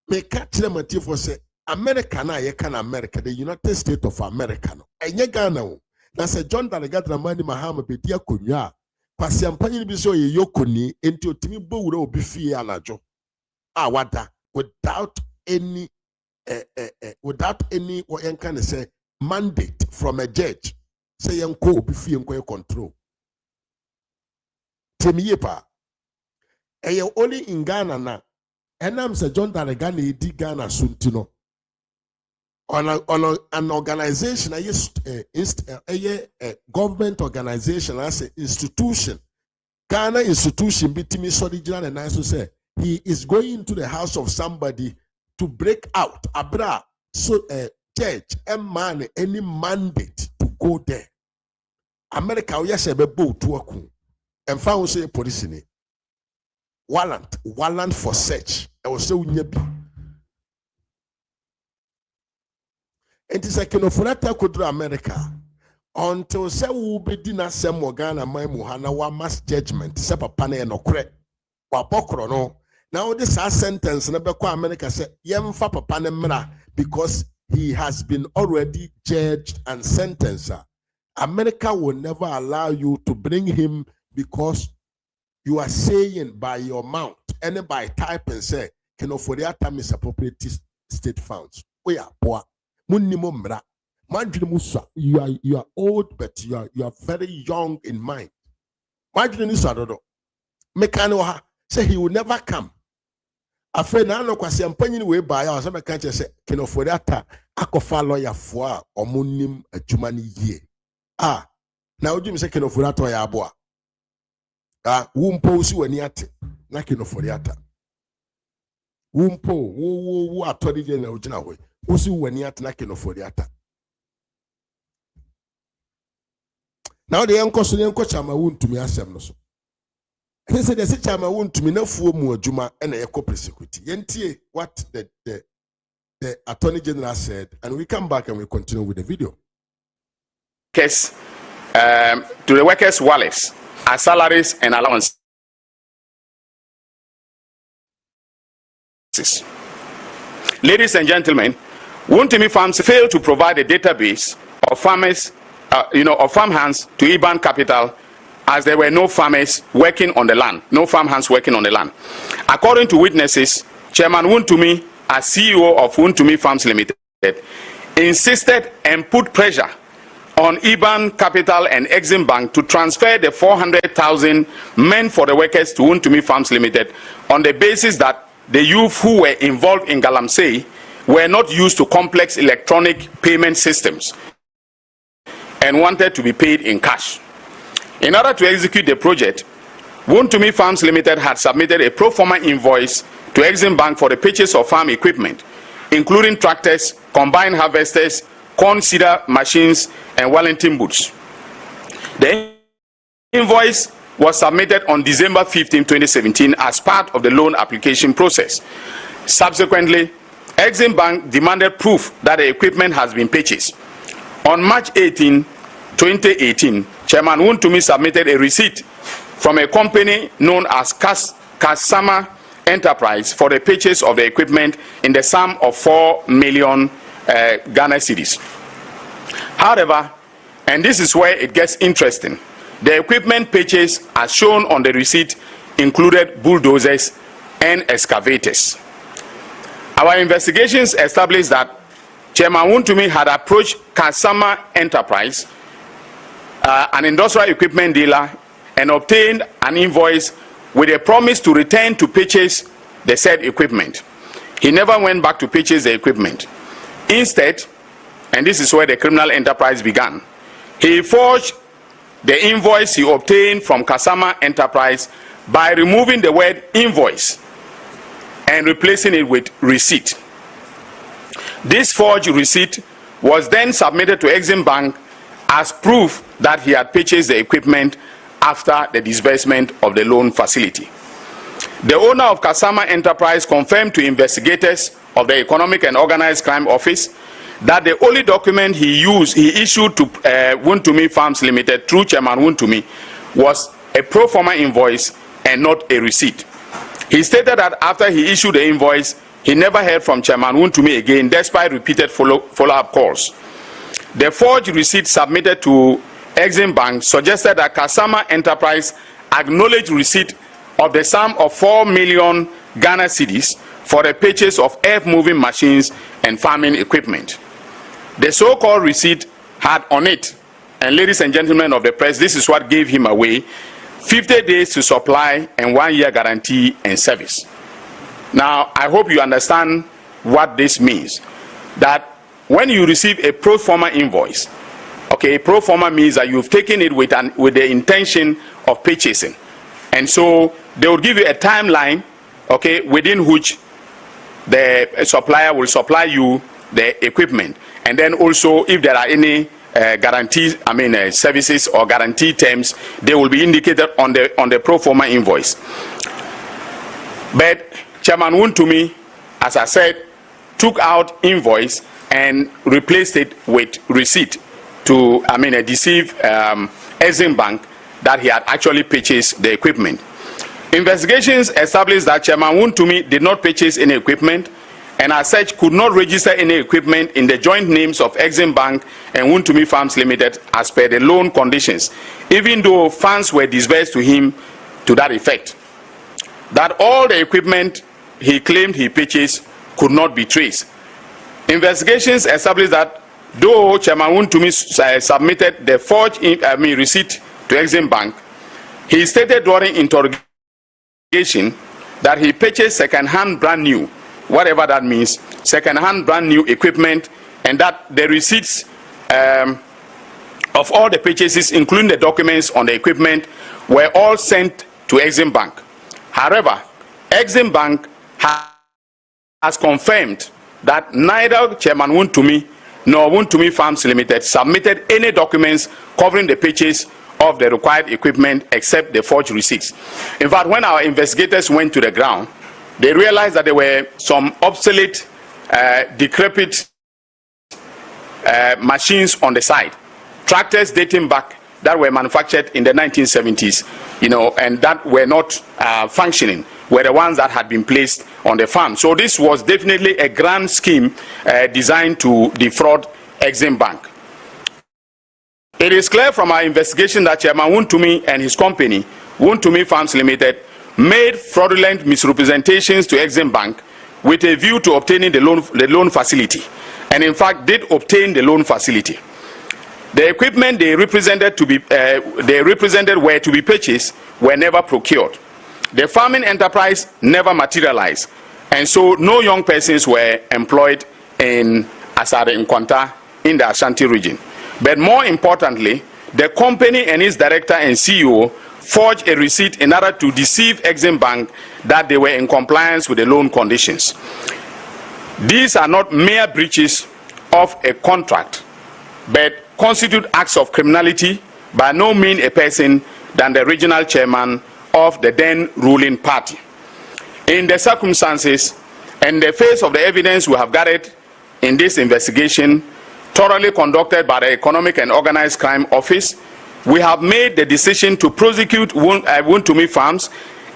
Me ka kire mati fo se America na ye ka na America, the United States of America no. Enye Ghana o. Na se John Delegate na mani Mahama bedi akonwa. Kwasi ampanyi bi so ye yokoni enti otimi bowura obi fie anajo. Wada without any what you can say mandate from a judge. Say yanko obi fie nko control. Temiye pa. Only in Ghana na. Enam se John Delegate edi Ghana suntino. On an organization, a government organization, as an institution, Ghana institution, bitimi soriginal and I say he is going to the house of somebody to break out. Abra, so a church, a man, any mandate to go there. America, yes, a boat to work. And found say police in it. Warrant for search. I was so nyebi. And it's like Ken Oforiata could do America until say we be dinner sem Ghana my muhana wa mass judgment se papa na no kre wa pokro no now this sentence na be kwa America say yemfa papa na mra because he has been already judged and sentenced. America will never allow you to bring him because you are saying by your mouth and by type and say Ken Oforiata misappropriate state funds. oya boa munimo mra madwene muswa you are old but you are very young in mind madwene ni sadodo mekane ha say he will never come afre na no kwase ampanyin we ba ya so meka che say kinofori ata akofa lawyer fo a omonim adwuma ni yie na ojim say kinofori ata ya aboa wumpo si wani ate na kinofori ata wumpo wo atodi je na ojina ho usi wani ate na kinofori ata na de enko so enko chama wuntumi asem no so he said the chama wuntumi na fuo mu adwuma na yeko prosecute yentie what the attorney general said, and we come back and we continue with the video. Case to the workers' wallets as salaries and allowances. Ladies and gentlemen, Wuntumi Farms failed to provide a database of farmers, of farmhands to IBAN Capital, as there were no farmers working on the land, no farmhands working on the land. According to witnesses, Chairman Wuntumi, as CEO of Wuntumi Farms Limited, insisted and put pressure on IBAN Capital and Exim Bank to transfer the 400,000 meant for the workers to Wuntumi Farms Limited on the basis that the youth who were involved in Galamsey were not used to complex electronic payment systems and wanted to be paid in cash. In order to execute the project, Wuntumi Farms Limited had submitted a pro forma invoice to Exim Bank for the purchase of farm equipment, including tractors, combine harvesters, corn seeder machines, and Wellington boots. The invoice was submitted on December 15, 2017 as part of the loan application process. Subsequently, Exim Bank demanded proof that the equipment has been purchased. On March 18, 2018, Chairman Wuntumi submitted a receipt from a company known as Kasama Enterprise for the purchase of the equipment in the sum of 4 million Ghana cedis. However, and this is where it gets interesting, the equipment purchase as shown on the receipt included bulldozers and excavators. Our investigations established that Chairman Wuntumi had approached Kasama Enterprise, an industrial equipment dealer, and obtained an invoice with a promise to return to purchase the said equipment. He never went back to purchase the equipment. Instead, and this is where the criminal enterprise began, he forged the invoice he obtained from Kasama Enterprise by removing the word invoice and replacing it with receipt. This forged receipt was then submitted to Exim Bank as proof that he had purchased the equipment after the disbursement of the loan facility. The owner of Kasama Enterprise confirmed to investigators of the Economic and Organized Crime Office that the only document he issued to Wuntumi Farms Limited through Chairman Wuntumi was a pro forma invoice and not a receipt. He stated that after he issued the invoice, he never heard from Chairman Wuntumi again despite repeated follow-up calls. The forged receipt submitted to Exim Bank suggested that Kasama Enterprise acknowledged receipt of the sum of 4 million Ghana cedis for the purchase of earth-moving machines and farming equipment. The so-called receipt had on it, and ladies and gentlemen of the press, this is what gave him away, 50 days to supply and 1 year guarantee and service. Now, I hope you understand what this means. That when you receive a pro forma invoice, okay, pro forma means that you've taken it with the intention of purchasing. And so they will give you a timeline, okay, within which the supplier will supply you the equipment. And then also if there are any guarantees, services or guarantee terms, they will be indicated on the pro forma invoice. But Chairman Wuntumi, as I said, took out invoice and replaced it with receipt to deceive Exim Bank that he had actually purchased the equipment. Investigations established that Chairman Wuntumi did not purchase any equipment and as such could not register any equipment in the joint names of Exim Bank and Wuntumi Farms Limited as per the loan conditions, even though funds were disbursed to him to that effect. That all the equipment he claimed he purchased could not be traced. Investigations established that though Chairman Wontumi submitted the forged receipt to Exim Bank, he stated during interrogation that he purchased second-hand brand new, whatever that means, second-hand brand new equipment, and that the receipts of all the purchases, including the documents on the equipment, were all sent to Exim Bank. However, Exim Bank has confirmed that neither Chairman Wontumi nor Wontumi Farms Limited submitted any documents covering the purchase of the required equipment except the forged receipts. In fact, when our investigators went to the ground, they realized that there were some obsolete, decrepit machines on the side, tractors dating back that were manufactured in the 1970s, and that were not functioning, were the ones that had been placed on the farm. So this was definitely a grand scheme designed to defraud Exim Bank. It is clear from our investigation that Chairman Wontumi and his company, Wontumi Farms Limited, made fraudulent misrepresentations to Exim Bank with a view to obtaining the loan facility, and in fact did obtain the loan facility. The equipment they represented were to be purchased were never procured. The farming enterprise never materialized, and so no young persons were employed in Asare Nkwanta in the Ashanti region. But more importantly, the company and its director and CEO forged a receipt in order to deceive Exim Bank that they were in compliance with the loan conditions. These are not mere breaches of a contract, but constitute acts of criminality, by no means a person than the regional chairman of the then ruling party. In the circumstances and the face of the evidence we have gathered in this investigation, thoroughly conducted by the Economic and Organized Crime Office, we have made the decision to prosecute Wontumi Farms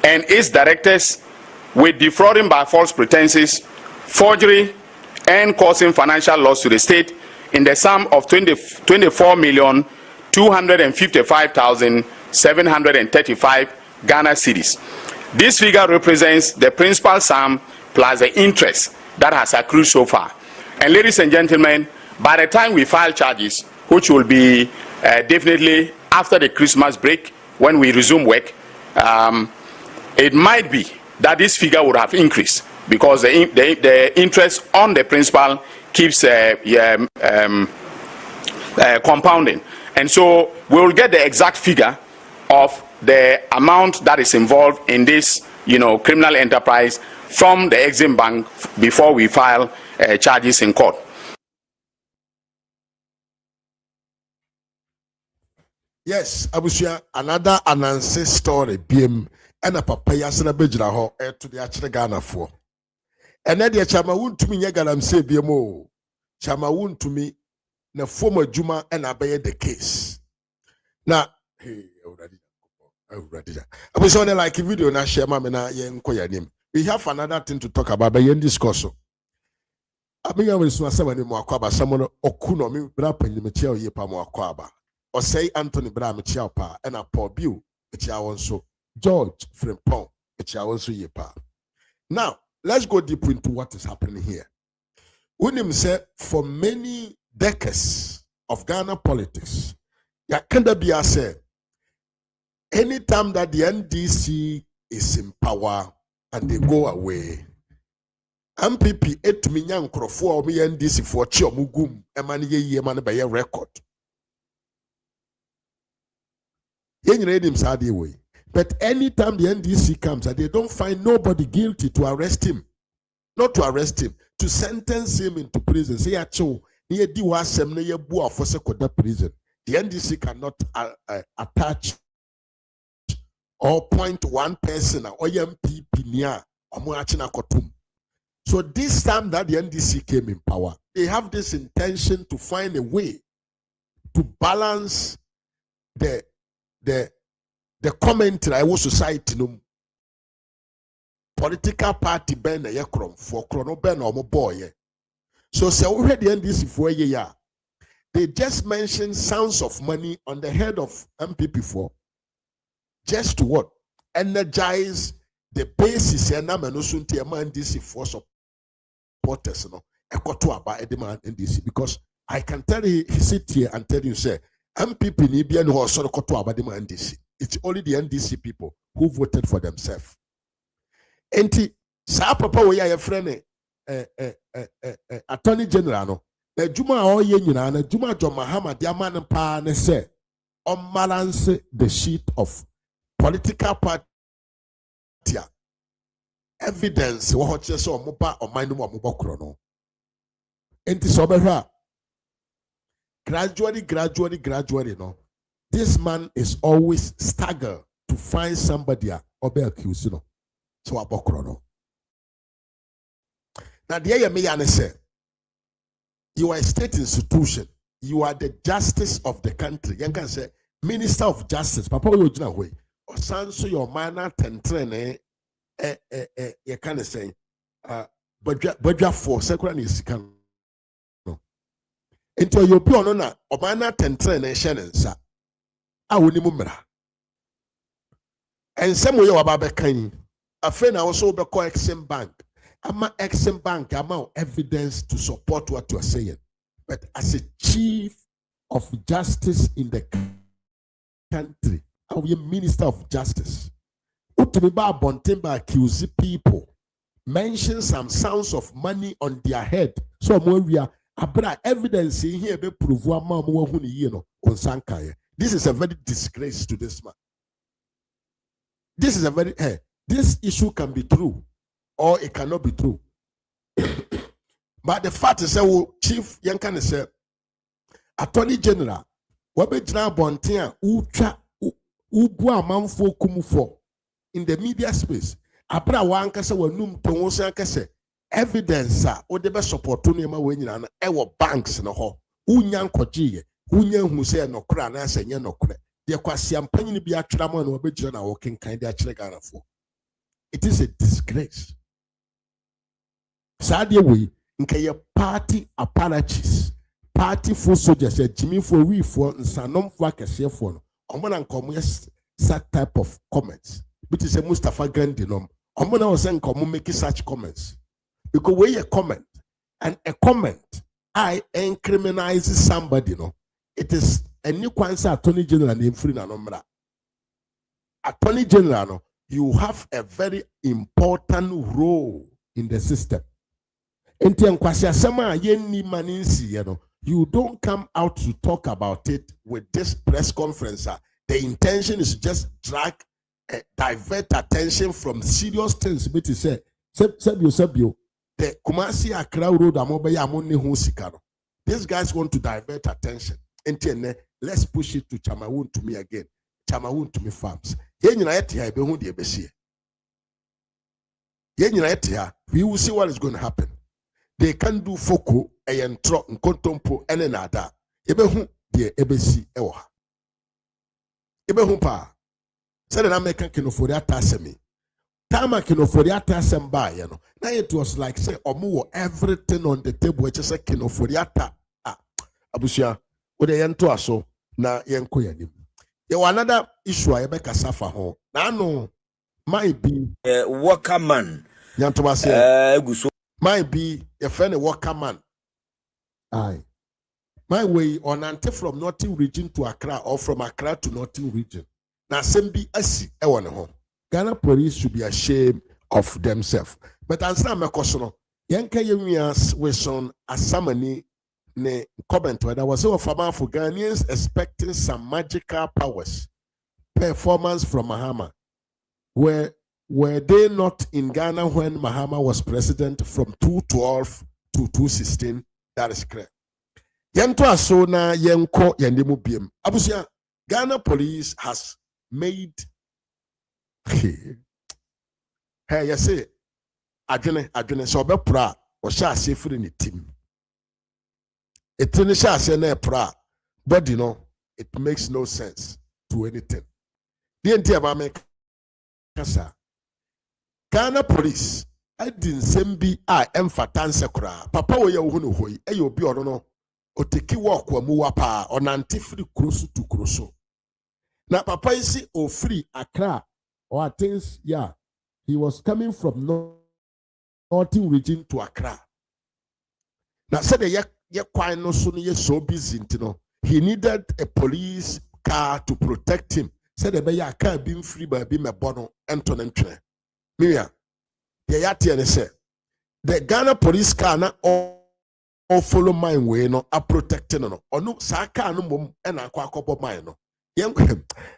and its directors with defrauding by false pretenses, forgery, and causing financial loss to the state in the sum of 24,255,735 Ghana cedis. This figure represents the principal sum plus the interest that has accrued so far. And ladies and gentlemen, by the time we file charges, which will be definitely after the Christmas break when we resume work, it might be that this figure would have increased because the interest on the principal keeps compounding. And so we will get the exact figure of the amount that is involved in this criminal enterprise from the Exim Bank before we file charges in court. Yes, Abusia, another anansi story BM and a papaya sena bejira ho to the achire Ghana for. And then the Chairman Wontumi nyagalam say BMO. Chairman Wontumi na former Juma and obey the case. Now, hey, already. Abusia like a video na share mama na yen koya name. We have another thing to talk about by yen discuss. Abiga we so asema ni mo akwaba someone okuno mi bra panyimetia oye pa mo akwaba. Or say Anthony Bram Chiapa and a Paul Bill, so George Frimpong, so yepa. Now, let's go deep into what is happening here. Unim said for many decades of Ghana politics, Yakanda Bia said, anytime that the NDC is in power and they go away, MPP 8 million crofo or me NDC for Chiomugum, Emani ye man by a record. But anytime the NDC comes and they don't find nobody guilty to arrest him, not to arrest him, to sentence him into prison. Say acho, near diwasem near bua for sekoda prison. The NDC cannot attach or point one person or MPP near Omuachina Kotum. So this time that the NDC came in power, they have this intention to find a way to balance the commentary I was society no political party ben na yekrom for chrono ben or boy. So say we had the NDC for a year. They just mentioned sounds of money on the head of MPP4 just to what? Energize the basis and NDC for supporters, ekoto aba edema NDC, because I can tell you, he sit here and tell you, say, MPP ni bia no so koto aba edema NDC. It's only the NDC people who voted for themselves. Enti sa papa we ya friend Attorney General no, na juma o ye nyina na juma jo Mahama dia man pa ne say on balance the sheet of political party evidence wo ho che so omoba oman no omoba kro no. Enti so behwa gradually no, this man is always stagger to find somebody or be accused no. So abokro no. Now the me yana say you are a state institution, you are the justice of the country. You can say Minister of Justice, Papa Yojina way, or sanso your manner tentrene you can say budget for second is can no. Into your pionona or manner tentrene shannon sa I will nimumra. And some way about Bekani, a friend also be called Exim Bank. I'm an Exim Bank, I'm evidence to support what you are saying. But as a chief of justice in the country, I'm a minister of justice. Utimiba Bontemba accuse people, mention some sounds of money on their head. So we are evidence in here be prove one man on Sankaya. This is a very disgrace to this man. This is a very this issue can be true or it cannot be true. But the fact is that Chief Yankan said, Attorney General, Wabe Jna Bontia, Ubua Manfo Kumufo in the media space. Abra Wankasa were num Tongosankase, evidence, or the best support to Nema Winyan, our banks in a hall. Unyan Koji, Unyan who say no cran, I say no cran. The Quasiam Penny be a tramon or be Jana walking kind of Chregana for. It is a disgrace. Sadia we nke party apparatus, party for soldiers, Jimmy for we for Sanom for Cassia for Oman come such type of comments, which is a Mustafa Grandinom. Oman was saying come make such comments. Because when you comment and a comment, I incriminate somebody, no, it is a new answer Attorney General name free na number. Attorney General, no, you have a very important role in the system. You don't come out to talk about it with this press conference. The intention is to just divert attention from serious things. But you say, the Kumasi Accra Road, these guys want to divert attention. Let's push it to Chamawun to me again. Chamawun to me farms. We will see what is going to happen. They can do foko and tro and contompo and another. Ebehu de ebesi ewa. Ebehu pa. Said an American kinoforia tasemi. Tama kinoforia tasem ba, you know. Now it was like say omu everything on the table which is a kinoforia ta. Abusia, ode yento aso na yenko yanim. There was another issue I beka safa ho. Na no might be worker man. Yantoma say might be a friend a worker man. Aye. My way on ante from Northern region to Accra or from Accra to Northern region. Now sembi asi ewan home. Ghana police should be ashamed of themselves. But answer my question. Yanka Yemias was on a summony ne comment where there was a farmer for Ghanaians expecting some magical powers. Performance from Mahama. Were they not in Ghana when Mahama was president from 2012 to 2016? That is correct. Yento asona yenko yendemu biem. Abusia, Ghana police has made hey, you say adwene so be pra o sha asefiri ni team. Etini sha ase na pra body no, it makes no sense to anything. The entire ba me kasa Ghana police I didn't send be emphasize kura papa wo ye wo no hoyi e obi ono no oteki walk wa mu wapa onante free kroso to kroso na papa isi o free Accra or things he was coming from northern region to Accra Now said the ye quite no soon ye so busy, you know. He needed a police car to protect him. Said the bear car being free by being a bono Anton. Miriam, the yati and say the Ghana police car na all follow my way no a protecting no or no saka no mum and a quack mine no. Young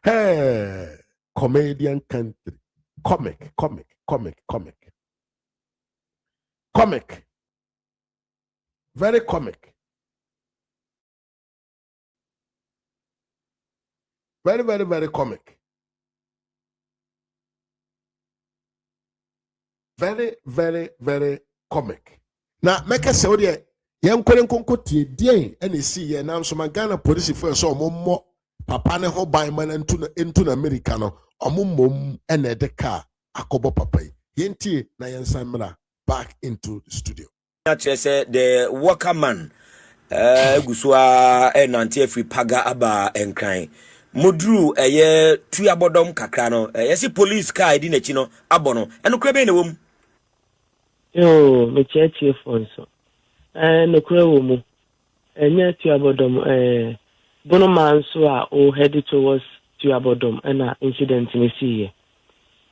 hey comedian country. Comic. Very comic. Very, very, very comic. Very, very, very comic. Now, make a say, yeah, young Korean Concotti, dear, and you see, and I'm some Ghana police for so more papa ne ho by man into Americano, or mum and a car, a cobo papa. Yenti, Nayan Samra, back into the studio. The worker man, Guswa, and Antiefri Paga Aba and crying. Mudru a year 2 abodom kakrano, a police car in a chino, abono, and no crebe in a womb. Yo, me church here for so. No crewum, and yet 2 abodom, Bonoman so are headed towards 2 abodom and an incident in the sea.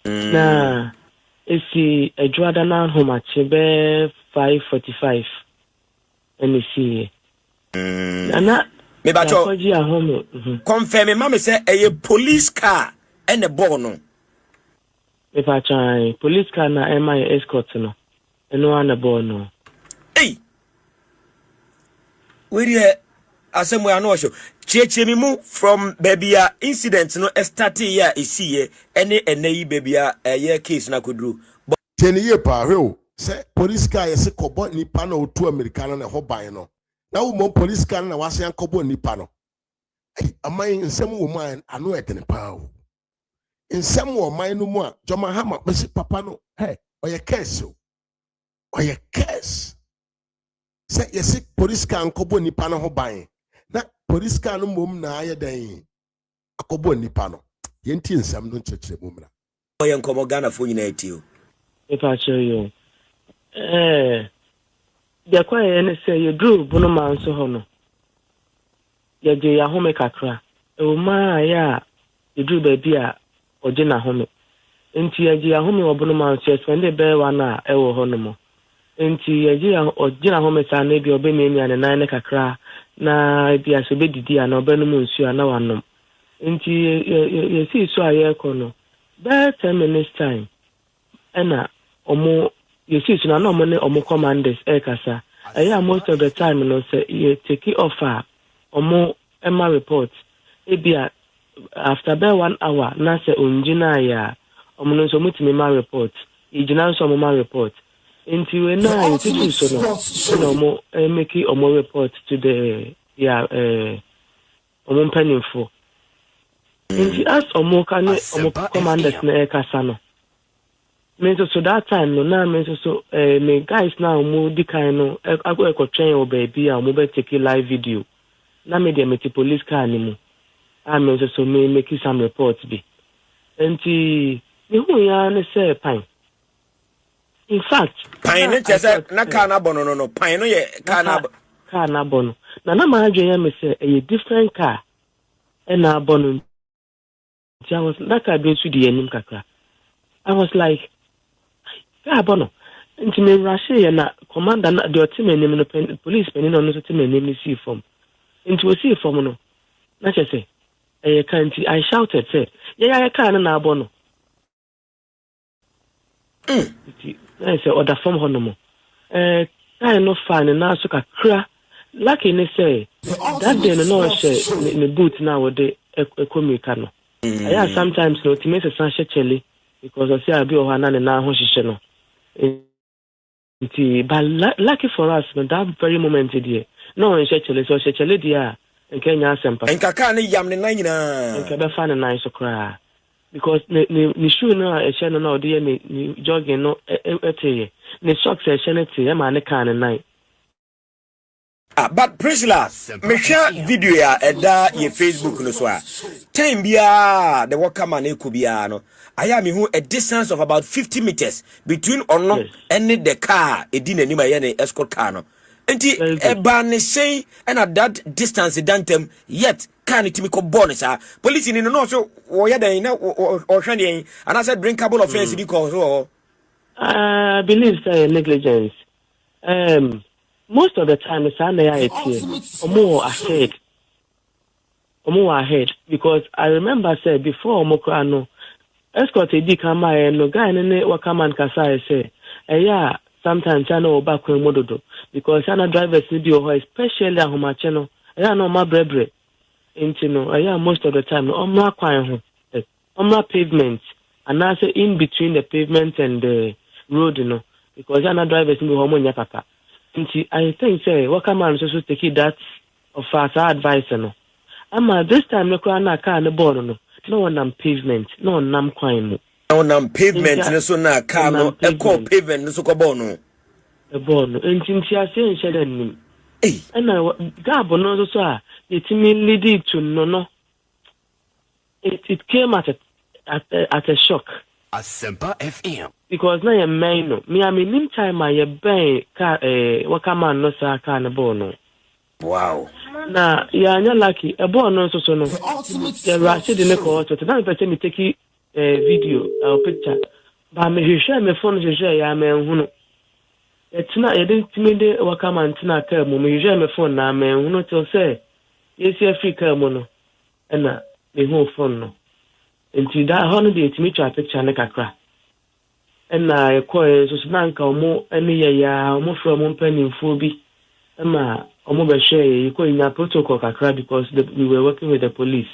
Nah, it's the a Jordan home at 5:45 and the sea. And that. Me bacho confirm mama say a police car and a bono. Me bacho police car na my escort no. No one a bono. Hey. Where you asem I know show. Cheche me move from baby incident no start here is here any baby a year case na kudru. 10 year pa ho say police car yesi kobo nipa na otu Americano na ho ban no. Now, more police can na wasi ankobo nipa no. Am I in some woman? I know it in power. In some woman no more. John Mahama, Messi Papa no. Hey, or your case, or your case. Say you sick police can kobo nipa no ho ban. Na police can no mum na aye den. Akobo nipa no. Yenti nsam no chechire mumra. Oye nkomo Ghana fo nyina etio. If I show you. The quiet and say you drew Bonoman so hono. Ya je ya home kakra. Ma ya you drew baby or Jenna home. Inti ya je ya home or Bonoman says when they bear one ewo honomo. Inti ya je or Jenna home sa nebi or Benny and 9 kakra na dia so be didi and obenumu nsu na wanom. Inti you see so aye kono. By 10 minutes time. Ena omo you see, so no money or more commanders, Ekasa. Most of the time, you know, say you take it off or more Emma reports. Ebia after about 1 hour, Nasa Unjina ya or Monoso Mutimima report. Ijina so Mama report. Into a night, so no more make it or more report to the Omon penny for. Into us or more commanders Ekasano. Means so that time no na means so me guys now mo di kan no I go train o baby a mo be take live video na me dey meet police car ni mo I means so me make some reports be enti me hu ya ne say pine in fact pine ne say na car na bono no pine no ye car na bono na ma adwen ya me say a different car e na bono I was that car be su di enim kakra I was like bono nti me rush na commander na the team name no police pen no so team name see form nti we see form no na say can't I shouted say yeah can na bono nti I say order form hono mo I no fan na so kakra lucky ne say that day no share me boot na wo de ekomika no I sometimes no team say san chele because I say I be o na ho hihye no. But lucky for us, that very moment here. No, in Shechele, so Shechele, dear, and Kenya Semper. And Kakani Yam the Nina, and Kabafan and nice to cry. Because ni shoe no a channel no dear ni jogging no ni socks a shanity, a man can and night. But Priscilla, me share video ya eda ye Facebook no so a. Time bia the worker man ekubiano. I am who a distance of about 50 meters between Ono and the car, a dinner near my escort car. Enti eba ne say and at that distance dantem yet can it me ko bonus police ni no so wo ya dan na o hwe den and I said drinkable offense di ko so I believe say negligence. Most of the time it's an ahead or more ahead because I remember said before Mokrano escort a kama no guy ne wakaman kasa say yeah sometimes I know back when mododo because I know drivers need you especially ahomache no yeah no my brebre into no yeah most of the time no omra kwan ho omra pavement and I say in between the pavement and the road no because I know drivers need homo nya papa into I think say wakaman so take that of fast advice no ama this time no kwa na car ne board no one on pavement no one nam kwan mu on pavement ne so na car no e call pavement ne so ko bo no e bo no entinti ase nhede nim na gabo no so a yetimi lead it to no it came at a shock Asempa FM because na ye main no me nim time a ye ben car wakama no sa car ne bo no wow na ya nya lucky e bo no so no the Rashid ne ko to na person me take video or picture ba me hwehwe me phone hwehwe ya me hunu etina e dey timide wakama ntina ka mu me hwehwe me phone na me hunu to say yesi Africa mu no na me hu phone no enti da hono dey timi twa picture ne kakra na e ko so na nka omo ene ya omo from mpanimfo bi ma omo be share you go in a protocol kakra because we were working with the police.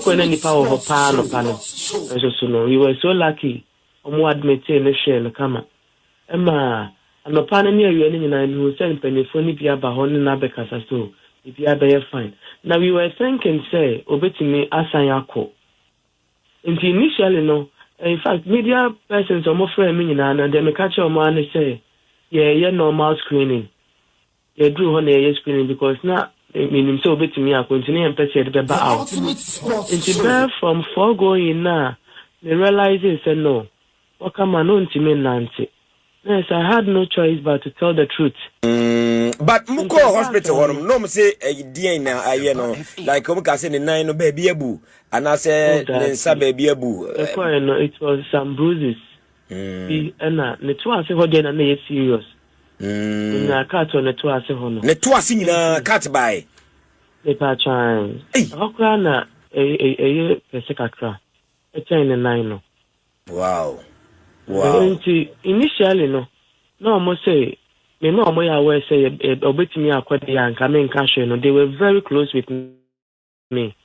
Ko na nipa wo pa no. So no we were so lucky omo admit na share no kama. Ma anopa na ne awie ni na ni say penifo ni bia ba ho na be kasa so bia be fine. Now we were thinking say obetimi asan yakọ. Initially no in fact media persons omo frame me na na dem catch omo and say yeah normal screening. You drew on a screening because now meaning so bit to me I continue and pay the back out. It's from foregoing now. They realize it said no. What come on to me Nancy? Yes, I had no choice but to tell the truth. But Muko hospital no me say DNA aye no like come ka say the 9 no baby abu and I say the baby abu. It was some bruises. And the two I say what then na serious. Na cat on the two ase hono. Ne two ase nyina cat by. Ne pa chan. Okra na pese kakra. E chen ne 9 no. Wow. Initially no almost say me no almost aware say obetimi akwede ya nka me nka hwe no they were very close with me.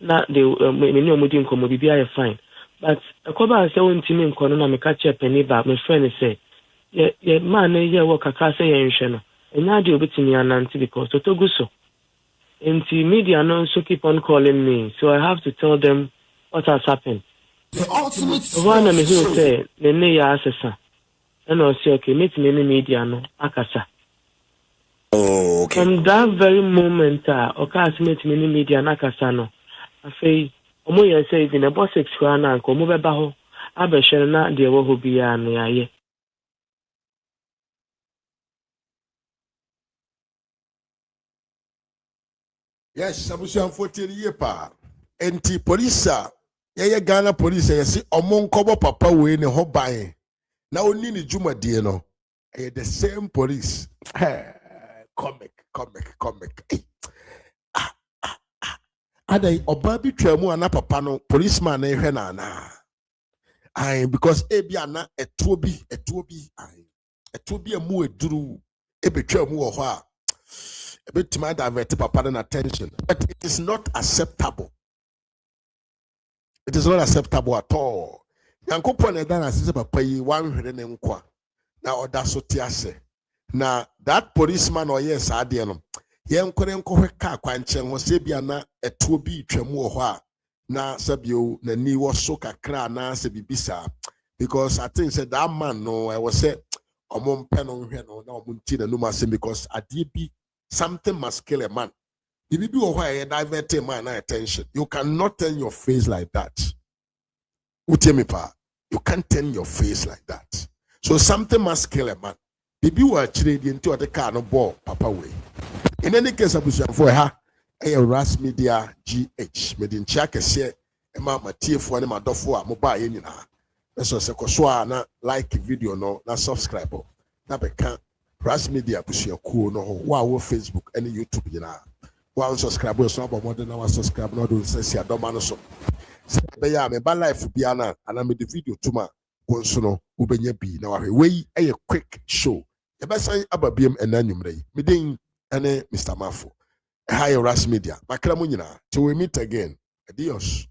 Na they me no omudi nkomo bibia e fine. But akoba say wontimi nkono na me ka che penny ba me friend say yeah, man, yeah, work a class and now the obitini ananti because Totoguso. And the media also keep on calling me, so I have to tell them what has happened. One of me who say, Nene ya assessor. And I say, okay, meet me in the media no akasa. Oh, okay. From that very moment, okay, meet me in the media nakasa no. I say, Omo ya say in about 6 kwana ko mo beba ho. Abehwe na de wo ho bia no yaye. Yes, Samusian 40 year pa. Enti police ye Ghana police ye si omonkobo papa we ne ho ban. Na oni ni dwumadie no. The same police. Comic. Adai oba bi twamu ana papa no policeman na ehwe na na. Ai because ebi ana etuo bi amu eduru ebetwamu wo ho a a bit to my divert papa attention, but it is not acceptable. It is not acceptable at all. Yankopon edan asese papa yi 100 ne nkwa na oda so tiase. Na that policeman or yes ade no. Ye nkore nkwe ka kwanche ho se bia na etuo bi twam wo ho a na sabio na ni wo so kakra na se bibisa because I think said that man no I was say omompe no hwe no na omunti na no masem because ade bi something must kill a man. If you do why divert a man attention, you cannot turn your face like that. You can't turn your face like that. So something must kill a man. bibi wa chire di nti ɔde car no ball papa way in any case abusuafo ha ɛyɛ Ras Media GH mede nkyia kɛseɛ ɛma matiefo ne madɔfo a mobaa yɛ nyinaa ɛsɛ sɛ kɔso a na like video no na subscribe na bɛka Ras Media abusuakuo no ho wa wɔ Facebook ɛne YouTube nyinaa wa unsubscribe so abɔ mɔden na wa subscribe na do nsɛsi adɔma no so sɛ bɛyɛ a meba life bia na ana me de video tuma konso no wobɛnya bi na wahwɛ wei ɛyɛ quick show yɛbɛsan aba biam ɛna nwummerɛ yi meden ɛne Mr. Mafo ɛha yɛ Ras Media makra mo nyinaa till we meet again adios.